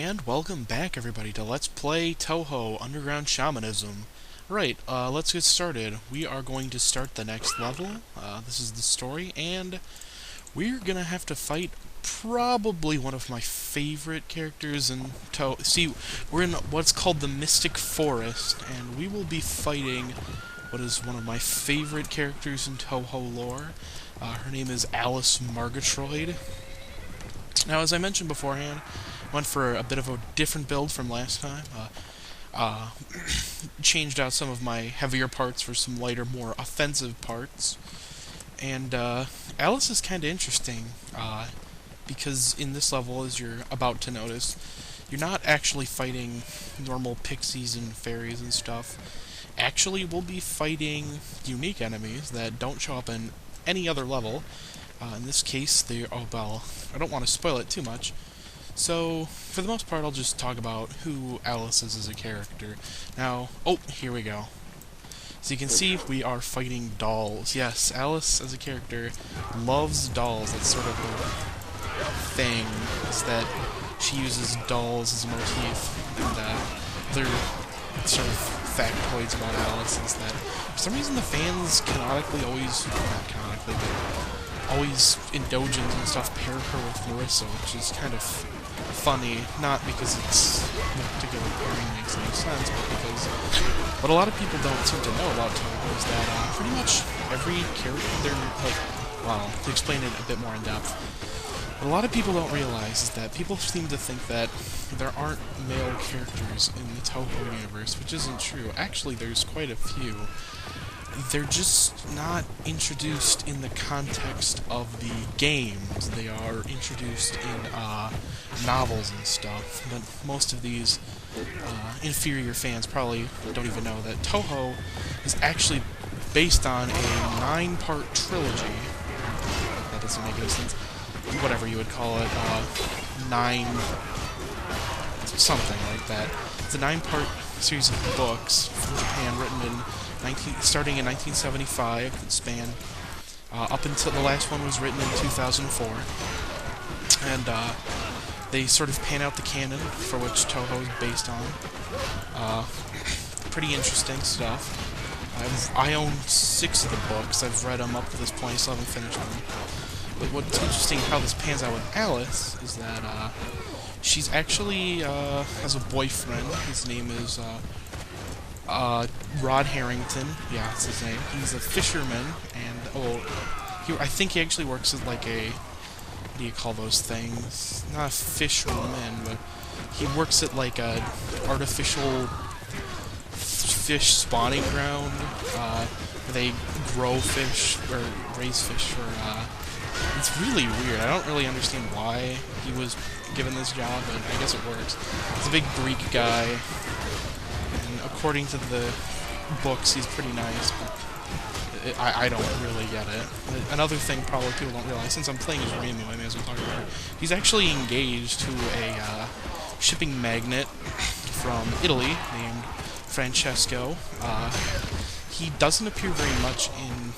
And welcome back, everybody, to Let's Play Touhou Underground Shamanism. Right, let's get started. We are going to start the next level. This is the story, and we're gonna have to fight probably one of my favorite characters in Touhou. See, we're in what's called the Mystic Forest, and we will be fighting what is one of my favorite characters in Touhou lore. Her name is Alice Margatroid. Now, as I mentioned beforehand, went for a bit of a different build from last time. Changed out some of my heavier parts for some lighter, more offensive parts. And Alice is kind of interesting, because in this level, as you're about to notice, you're not actually fighting normal pixies and fairies and stuff. Actually, we'll be fighting unique enemies that don't show up in any other level. In this case, well, I don't want to spoil it too much. So, for the most part, I'll just talk about who Alice is as a character. Now, here we go. So you can see we are fighting dolls. Yes, Alice as a character loves dolls. That's sort of her thing, is that she uses dolls as a motif. And other sort of factoids about Alice is that for some reason the fans canonically always, not canonically, but always in dojins and stuff pair her with Marissa, which is kind of funny, not because it's no particular pairing makes any sense, but because what a lot of people don't seem to know about Touhou is that pretty much every character, well, to explain it a bit more in depth, what a lot of people don't realize is that people seem to think that there aren't male characters in the Touhou universe, which isn't true. Actually, there's quite a few. They're just not introduced in the context of the games. They are introduced in novels and stuff, but most of these inferior fans probably don't even know that Touhou is actually based on a 9-part trilogy. That doesn't make any sense. Whatever you would call it, 9... something like that. It's a 9-part series of books from Japan written in starting in 1975, that span up until the last one was written in 2004, and they sort of pan out the canon for which Touhou is based on. Pretty interesting stuff. I own 6 of the books. I've read them up to this point, so I haven't finished them. But what's interesting how this pans out with Alice is that she's actually has a boyfriend. His name is Rod Harrington. Yeah, that's his name. He's a fisherman, and I think he actually works as like a, what do you call those things? Not a fisherman, but he works at like a artificial fish spawning ground where they grow fish or raise fish for. It's really weird. I don't really understand why he was given this job, but I guess it works. He's a big Greek guy, and according to the books, he's pretty nice, but I don't really get it. Another thing probably people don't realize, since I'm playing as Rainbow, I may as well talk about it. He's actually engaged to a shipping magnate from Italy named Francesco. He doesn't appear very much in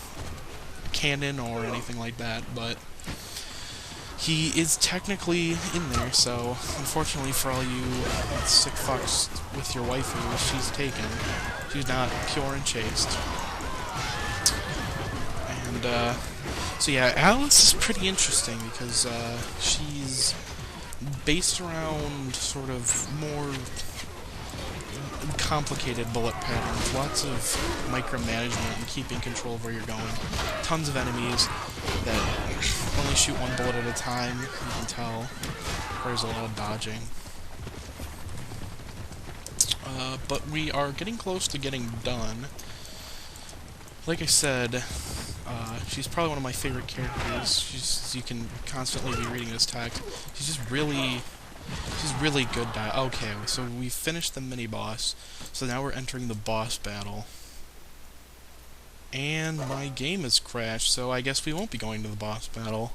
canon or anything like that, but he is technically in there, so unfortunately for all you sick fucks with your waifu, she's taken. She's not pure and chaste. And, so yeah, Alice is pretty interesting because, she's based around sort of more complicated bullet patterns, lots of micromanagement and keeping control of where you're going. Tons of enemies that only shoot one bullet at a time, you can tell. There's a lot of dodging. But we are getting close to getting done. Like I said, she's probably one of my favorite characters. You can constantly be reading this text. She's really good. Okay, so we finished the mini-boss, so now we're entering the boss battle. And my game has crashed, so I guess we won't be going to the boss battle.